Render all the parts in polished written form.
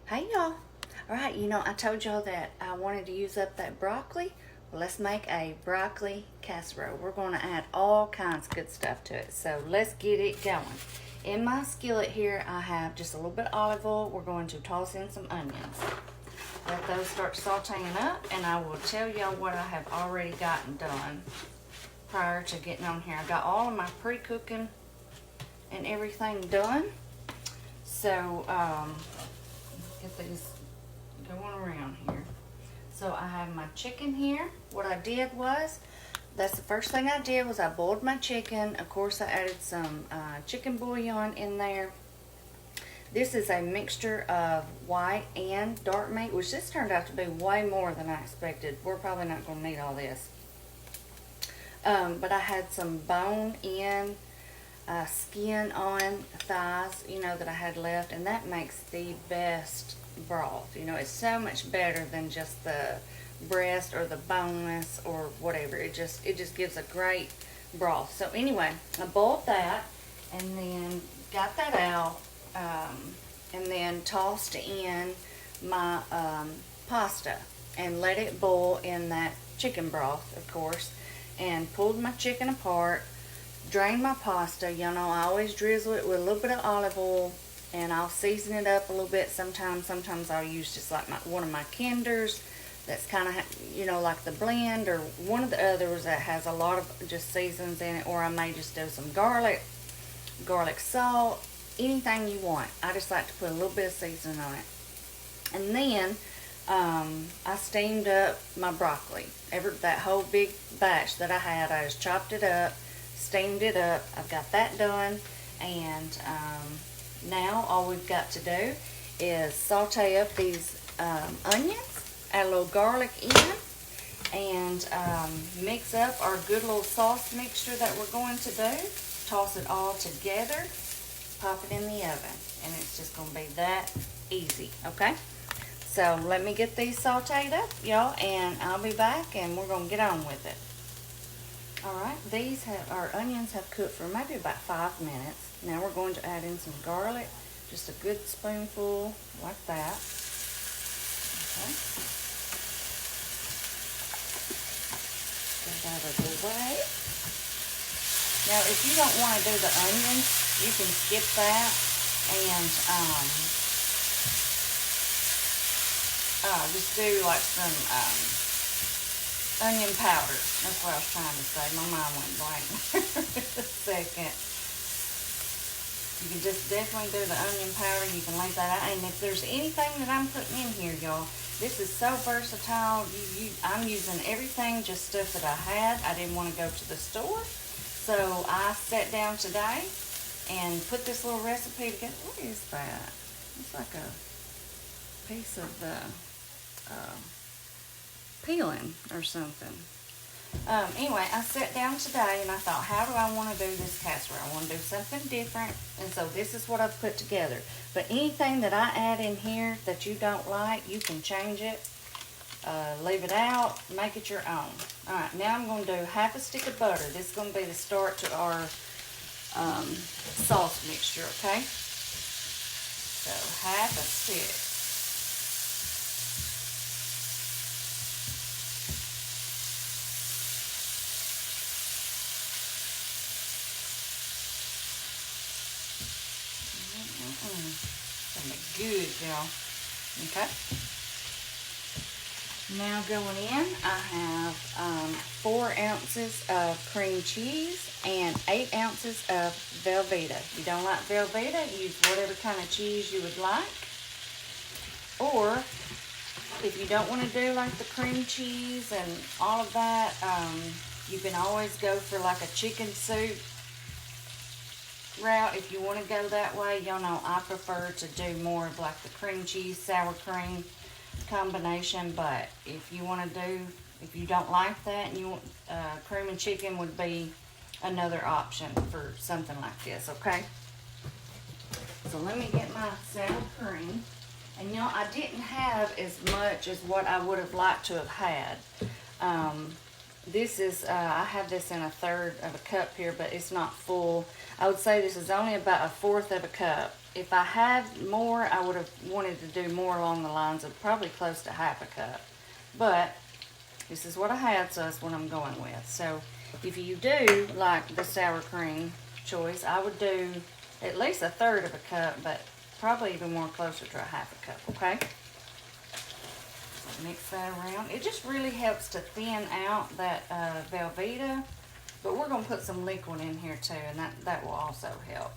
Hey y'all. Alright, I told y'all that I wanted to use up that broccoli. Well, let's make a broccoli casserole. We're going to add all kinds of good stuff to it. So let's get it going. In my skillet here, I have just a little bit of olive oil. We're going to toss in some onions. Let those start sauteing up, and I will tell y'all what I have already gotten done prior to getting on here. I got all of my pre-cooking and everything done. So, get these going around here. So I have my chicken here. What I did was, that's the first thing I did was I boiled my chicken. Of course, I added some chicken bouillon in there. This is a mixture of white and dark meat, which this turned out to be way more than I expected. We're probably not going to need all this. But I had some bone-in skin on thighs, that I had left, and that makes the best broth. It's so much better than just the breast or the boneless or whatever. It just gives a great broth. So anyway, I boiled that and then got that out, and then tossed in my pasta and let it boil in that chicken broth, of course, and pulled my chicken apart. Drain my pasta. I always drizzle it with a little bit of olive oil, and I'll season it up a little bit. Sometimes I'll use just like one of my Kinders that's kind of, like the blend, or one of the others that has a lot of just seasons in it, or I may just do some garlic salt, anything you want. I just like to put a little bit of seasoning on it. And then I steamed up my broccoli. That whole big batch that I had, I just chopped it up, steamed it up. I've got that done, and now all we've got to do is saute up these onions, add a little garlic in, and mix up our good little sauce mixture that we're going to do. Toss it all together, pop it in the oven, and it's just going to be that easy, okay? So let me get these sauteed up, y'all, and I'll be back, and we're going to get on with it. Alright, our onions have cooked for maybe about 5 minutes. Now we're going to add in some garlic, just a good spoonful like that. Okay. Get that out of the way. Now if you don't want to do the onions, you can skip that and just do like some onion powder. That's what I was trying to say. My mind went blank for a second. You can just definitely do the onion powder. You can leave that out. And if there's anything that I'm putting in here, y'all, this is so versatile. I'm using everything, just stuff that I had. I didn't want to go to the store. So I sat down today and put this little recipe together. What is that? It's like a piece of peeling or something. Anyway, I sat down today and I thought, how do I want to do this casserole? I want to do something different, and so this is what I've put together. But anything that I add in here that you don't like, you can change it, leave it out, make it your own. Alright, now I'm going to do half a stick of butter. This is going to be the start to our sauce mixture, okay? So half a stick. Gonna be good, y'all. Okay. Now going in, I have 4 ounces of cream cheese and 8 ounces of Velveeta. If you don't like Velveeta, use whatever kind of cheese you would like. Or if you don't want to do like the cream cheese and all of that, you can always go for like a chicken soup route. If you want to go that way, y'all know I prefer to do more of like the cream cheese, sour cream combination. But if you don't like that, and you want cream and chicken would be another option for something like this, okay? So let me get my sour cream. And I didn't have as much as what I would have liked to have had. This is, I have this in 1/3 of a cup here, but it's not full. I would say this is only about 1/4 of a cup if I had more, I would have wanted to do more along the lines of probably close to half a cup. But this is what I had, so that's what I'm going with. So if you do like the sour cream choice, I would do at least a third of a cup, but probably even more closer to a half a cup, okay? So mix that around. It just really helps to thin out that Velveeta, but we're going to put some liquid in here too, and that will also help.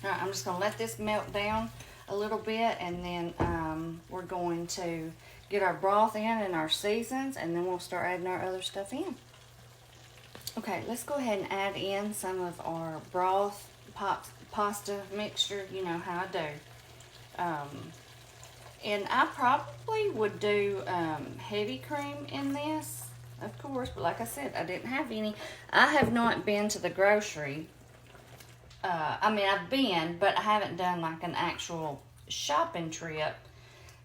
All right, I'm just going to let this melt down a little bit, and then we're going to get our broth in and our seasons, and then we'll start adding our other stuff in. Okay, let's go ahead and add in some of our broth pasta mixture. You know how I do. And I probably would do heavy cream in this, of course, but like I said, I didn't have any. I have not been to the grocery. I mean, I've been, but I haven't done like an actual shopping trip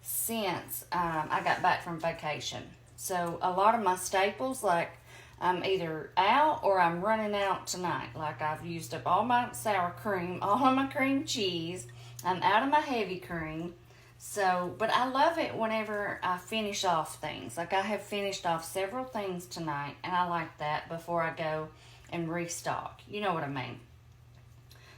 since I got back from vacation. So a lot of my staples, like I'm either out or I'm running out tonight. Like I've used up all my sour cream, all of my cream cheese. I'm out of my heavy cream. So, but I love it whenever I finish off things. Like I have finished off several things tonight, and I like that before I go and restock. You know what I mean?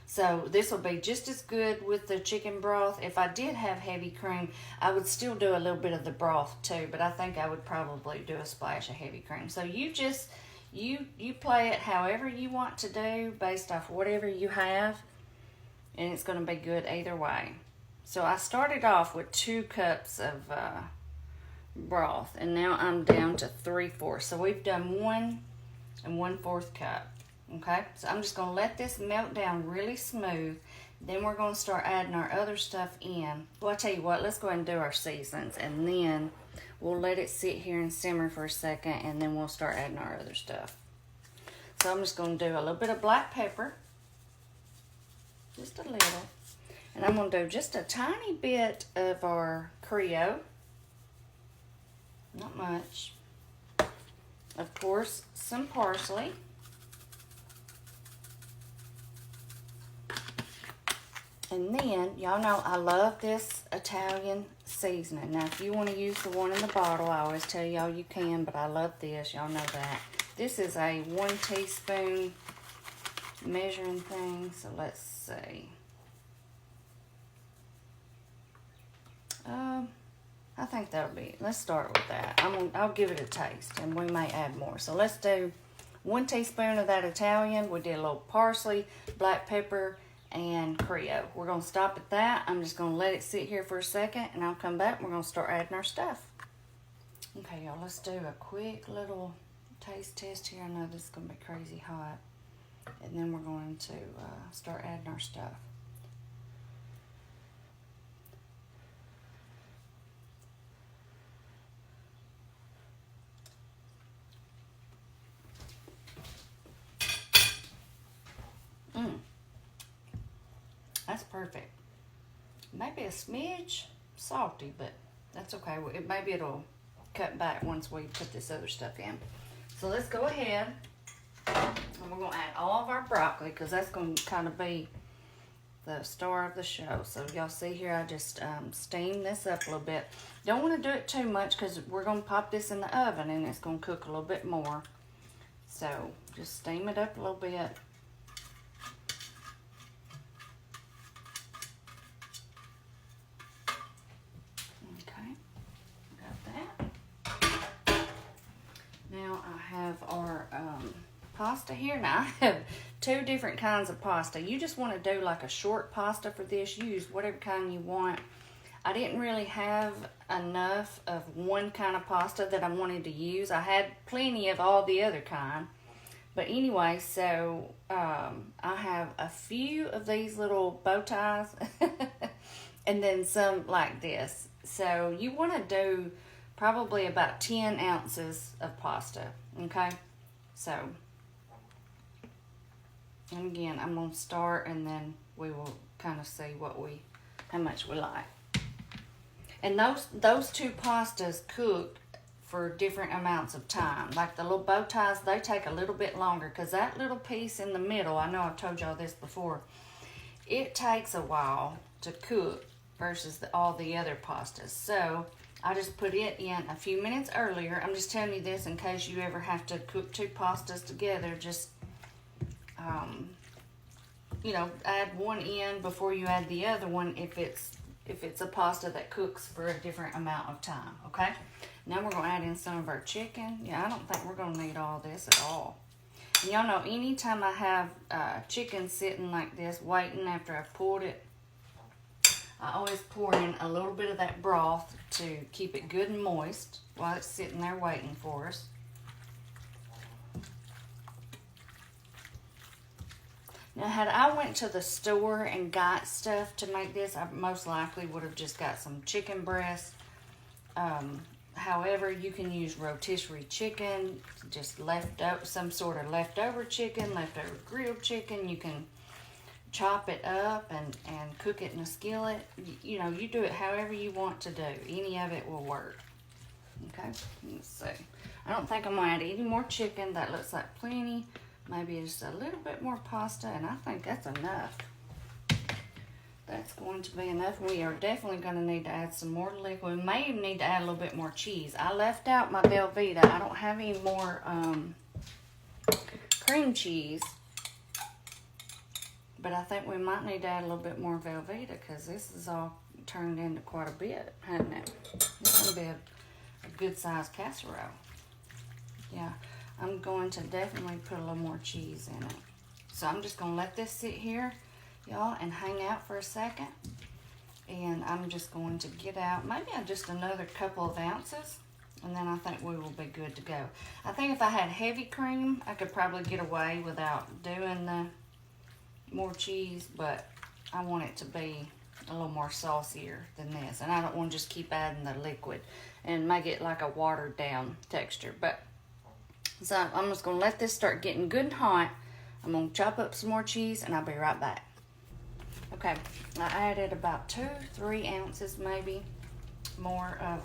So this will be just as good with the chicken broth. If I did have heavy cream, I would still do a little bit of the broth too, but I think I would probably do a splash of heavy cream. So you just, you play it however you want to do based off whatever you have, and it's going to be good either way. So I started off with 2 cups of broth, and now I'm down to 3/4. So we've done 1 1/4 cup. Okay, so I'm just going to let this melt down really smooth. Then we're going to start adding our other stuff in. Well, I tell you what, let's go ahead and do our seasons, and then we'll let it sit here and simmer for a second, and then we'll start adding our other stuff. So I'm just going to do a little bit of black pepper, just a little, and I'm going to do just a tiny bit of our Creole, not much. Of course, some parsley. And then, y'all know I love this Italian seasoning. Now, if you want to use the one in the bottle, I always tell y'all you can, but I love this. Y'all know that. This is a 1 teaspoon measuring thing, so let's see. I think that'll be, let's start with that. I'll give it a taste, and we may add more. So let's do 1 teaspoon of that Italian. We did a little parsley, black pepper, and Creole. We're going to stop at that. I'm just going to let it sit here for a second, and I'll come back and we're going to start adding our stuff. Okay, y'all, let's do a quick little taste test here. I know this is going to be crazy hot. And then we're going to start adding our stuff. That's perfect. Maybe a smidge salty, but that's okay. Maybe it'll cut back once we put this other stuff in. So let's go ahead, and we're going to add all of our broccoli, because that's going to kind of be the star of the show. So y'all see here, I just steamed this up a little bit. Don't want to do it too much, because we're going to pop this in the oven, and it's going to cook a little bit more. So just steam it up a little bit. Our pasta here. Now I have 2 different kinds of pasta. You just want to do like a short pasta for this. Use whatever kind you want. I didn't really have enough of one kind of pasta that I wanted to use. I had plenty of all the other kind. But anyway, so I have a few of these little bow ties and then some like this. So you want to do probably about 10 ounces of pasta. Okay, so, and again, I'm going to start, and then we will kind of see how much we like. And those 2 pastas cook for different amounts of time. Like the little bow ties, they take a little bit longer, because that little piece in the middle, I know I've told y'all this before, it takes a while to cook versus all the other pastas. So I just put it in a few minutes earlier. I'm just telling you this in case you ever have to cook 2 pastas together. Just, you know, add one in before you add the other one if it's a pasta that cooks for a different amount of time, okay? Now we're going to add in some of our chicken. Yeah, I don't think we're going to need all this at all. And y'all know, anytime I have chicken sitting like this, waiting after I've pulled it, I always pour in a little bit of that broth to keep it good and moist while it's sitting there waiting for us. Now, had I went to the store and got stuff to make this, I most likely would have just got some chicken breast. However, you can use rotisserie chicken, just some sort of leftover chicken, leftover grilled chicken. You can chop it up and cook it in a skillet. You know, you do it however you want to do. Any of it will work. Okay, let's see. I don't think I'm going to add any more chicken. That looks like plenty. Maybe just a little bit more pasta, and I think that's enough. That's going to be enough. We are definitely going to need to add some more liquid. We may even need to add a little bit more cheese. I left out my Velveeta. I don't have any more cream cheese, but I think we might need to add a little bit more Velveeta because this is all turned into quite a bit, hasn't it? It's going to be a good-sized casserole. Yeah, I'm going to definitely put a little more cheese in it. So I'm just going to let this sit here, y'all, and hang out for a second. And I'm just going to get out maybe just another couple of ounces, and then I think we will be good to go. I think if I had heavy cream, I could probably get away without doing the more cheese, but I want it to be a little more saucier than this. And I don't want to just keep adding the liquid and make it like a watered down texture. But so I'm just going to let this start getting good and hot. I'm going to chop up some more cheese, and I'll be right back. Okay, I added about 2-3 ounces maybe more of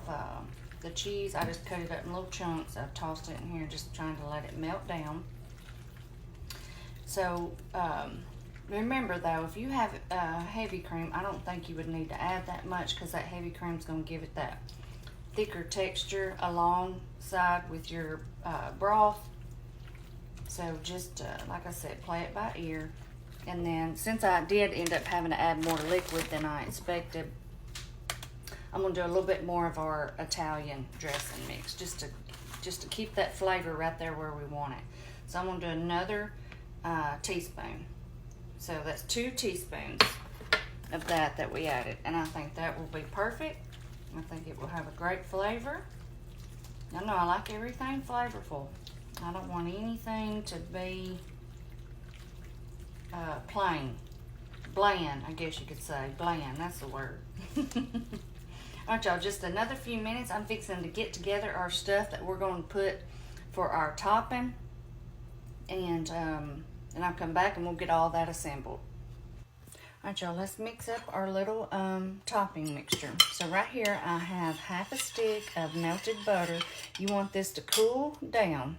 the cheese. I just cut it up in little chunks. I've tossed it in here, just trying to let it melt down. So remember though, if you have heavy cream, I don't think you would need to add that much because that heavy cream is going to give it that thicker texture alongside with your broth. So just like I said, play it by ear. And then since I did end up having to add more liquid than I expected, I'm going to do a little bit more of our Italian dressing mix just to keep that flavor right there where we want it. So I'm going to do another teaspoon. So that's 2 teaspoons of that we added, and I think that will be perfect. I think it will have a great flavor. I know I like everything flavorful. I don't want anything to be plain, bland, I guess you could say. Bland, that's the word. All right, y'all, just another few minutes. I'm fixing to get together our stuff that we're going to put for our topping, and I'll come back and we'll get all that assembled. All right, y'all, let's mix up our little topping mixture. So right here I have half a stick of melted butter. You want this to cool down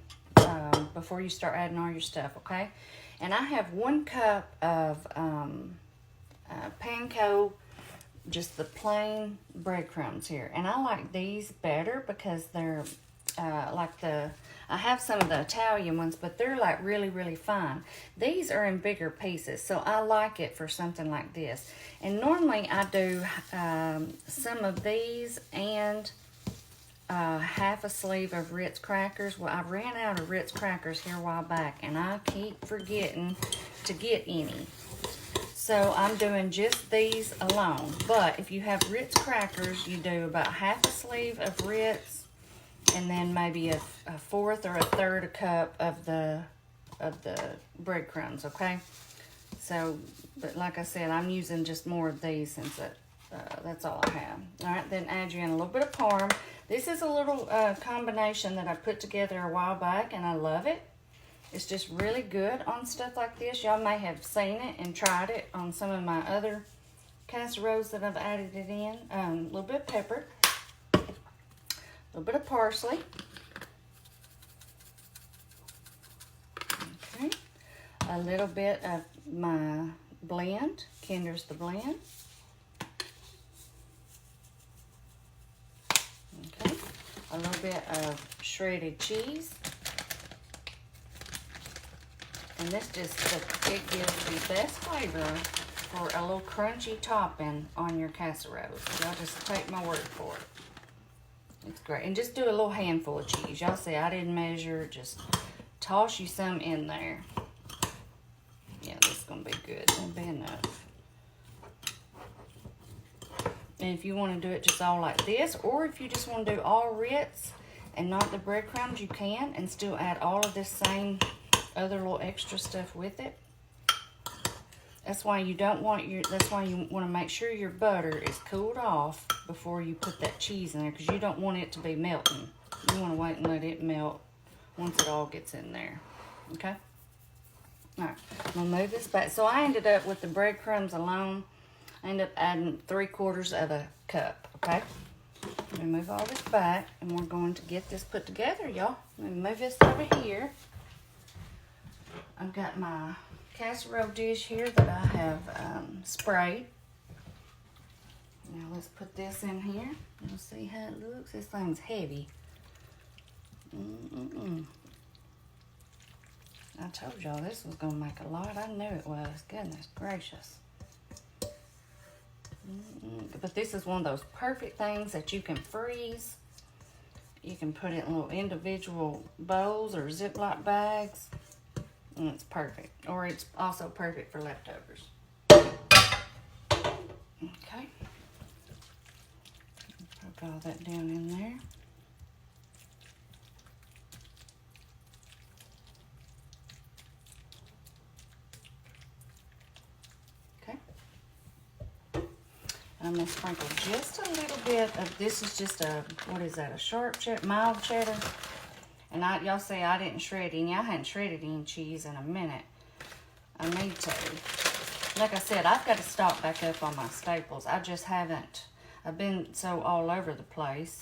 before you start adding all your stuff, okay? And I have 1 cup of panko, just the plain breadcrumbs here. And I like these better because they're I have some of the Italian ones, but they're like really, really fine. These are in bigger pieces, so I like it for something like this. And normally I do some of these and half a sleeve of Ritz crackers. Well, I ran out of Ritz crackers here a while back, and I keep forgetting to get any. So I'm doing just these alone. But if you have Ritz crackers, you do about half a sleeve of Ritz, and then maybe a 1/4 or a 1/3 a cup of the breadcrumbs, okay? So, but like I said, I'm using just more of these since that's all I have. All right, then add you in a little bit of parm. This is a little combination that I put together a while back, and I love it. It's just really good on stuff like this. Y'all may have seen it and tried it on some of my other casseroles that I've added it in. A little bit of pepper, a little bit of parsley. Okay. A little bit of my blend, kinders the blend. Okay, a little bit of shredded cheese. And this just, it gives the best flavor for a little crunchy topping on your casseroles. Y'all just take my word for it. It's great. And just do a little handful of cheese. Y'all see I didn't measure. Just toss you some in there. Yeah, this is going to be good. That'll be enough. And if you want to do it just all like this, or if you just want to do all Ritz and not the breadcrumbs, you can, and still add all of this same other little extra stuff with it. That's why you don't want that's why you want to make sure your butter is cooled off before you put that cheese in there, because you don't want it to be melting. You want to wait and let it melt once it all gets in there. Okay? Alright, I'm going to move this back. So I ended up with the breadcrumbs alone. I ended up adding 3/4 of a cup. Okay? Let me move all this back, and we're going to get this put together, y'all. Let me move this over here. I've got my casserole dish here that I have sprayed. Now let's put this in here. You'll see how it looks. This thing's heavy. I told y'all this was going to make a lot. I knew it was. Goodness gracious. But this is one of those perfect things that you can freeze. You can put it in little individual bowls or Ziploc bags. And it's perfect. Or it's also perfect for leftovers. Okay. Put all that down in there. Okay. I'm going to sprinkle just a little bit of, this is just a, what is that, a sharp cheddar, mild cheddar. And y'all say I didn't shred any. I hadn't shredded any cheese in a minute. I need to. Like I said, I've got to stock back up on my staples. I just haven't. I've been so all over the place.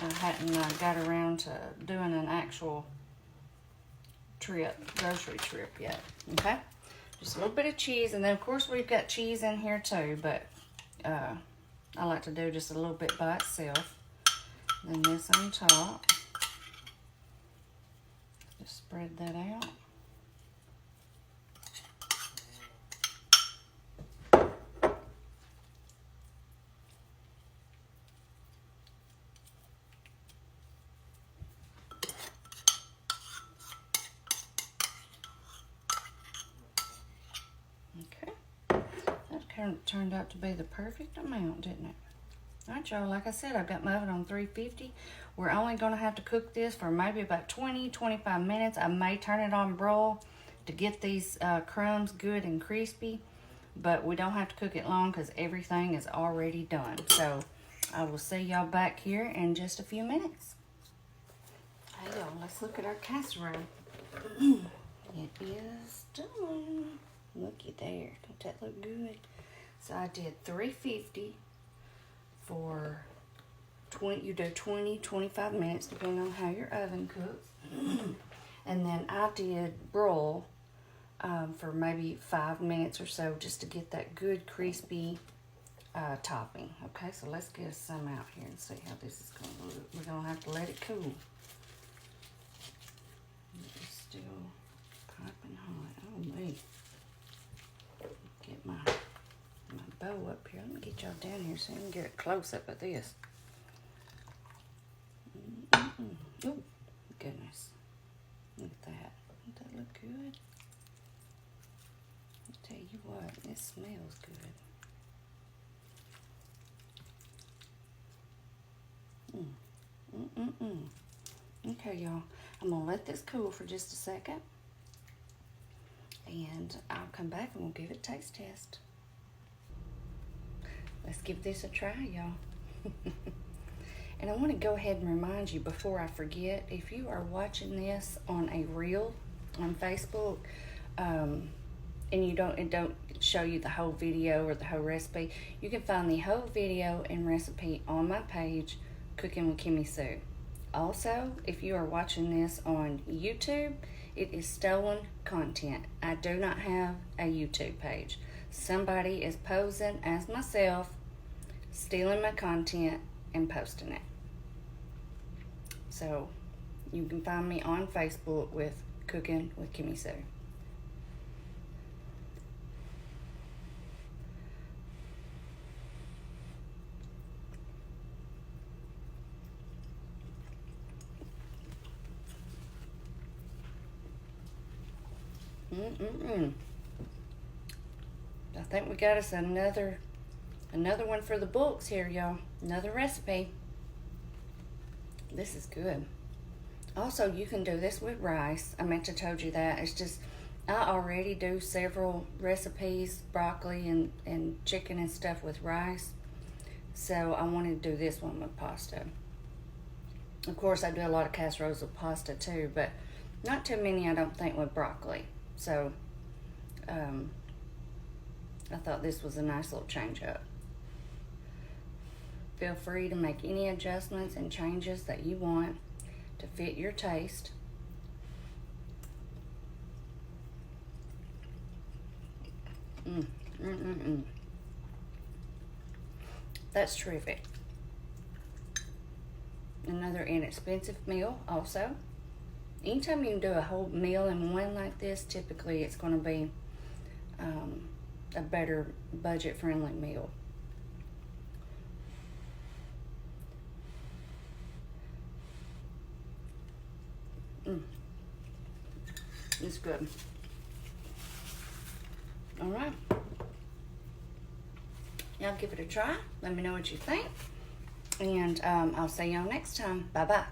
I hadn't got around to doing an actual grocery trip yet. Okay? Just a little bit of cheese. And then, of course, we've got cheese in here too. But I like to do just a little bit by itself. Then this on top. Just spread that out. Okay. That turned out to be the perfect amount, didn't it? Alright, y'all, like I said, I've got my oven on 350. We're only going to have to cook this for maybe about 20-25 minutes. I may turn it on broil to get these crumbs good and crispy, but we don't have to cook it long because everything is already done. So I will see y'all back here in just a few minutes. Hey, y'all, let's look at our casserole. It is done. Looky there. Don't that look good? So I did 350 for 20, you do 20-25 minutes depending on how your oven cooks. And then I did broil for maybe 5 minutes or so just to get that good crispy topping. Okay, so let's get some out here and see how this is going to look. We're going to have to let it cool. It's still piping hot. Oh me. Get my bow up here. Let me get y'all down here so you can get a close up of this. Oh, goodness. Look at that. Doesn't that look good? I'll tell you what, it smells good. Okay, y'all. I'm going to let this cool for just a second. And I'll come back and we'll give it a taste test. Let's give this a try, y'all. And I want to go ahead and remind you before I forget, if you are watching this on a reel on Facebook, and it don't show you the whole video or the whole recipe, you can find the whole video and recipe on my page, Cooking with Kimmy Sue. Also, if you are watching this on YouTube, it is stolen content. I do not have a YouTube page. somebody is posing as myself, stealing my content and posting it. So you can find me on Facebook with Cooking with Kimmy Sue. I think we got us another one for the books here, y'all. Another recipe. This is good. Also, you can do this with rice. I meant to told you that. It's just, I already do several recipes, broccoli and chicken and stuff with rice. So I wanted to do this one with pasta. Of course, I do a lot of casseroles with pasta too, but not too many, I don't think, with broccoli. So I thought this was a nice little change up. Feel free to make any adjustments and changes that you want to fit your taste. That's terrific. Another inexpensive meal also. Anytime you can do a whole meal in one like this, typically it's going to be a better budget-friendly meal. It's good. All right. Y'all give it a try. Let me know what you think. And I'll see y'all next time. Bye-bye.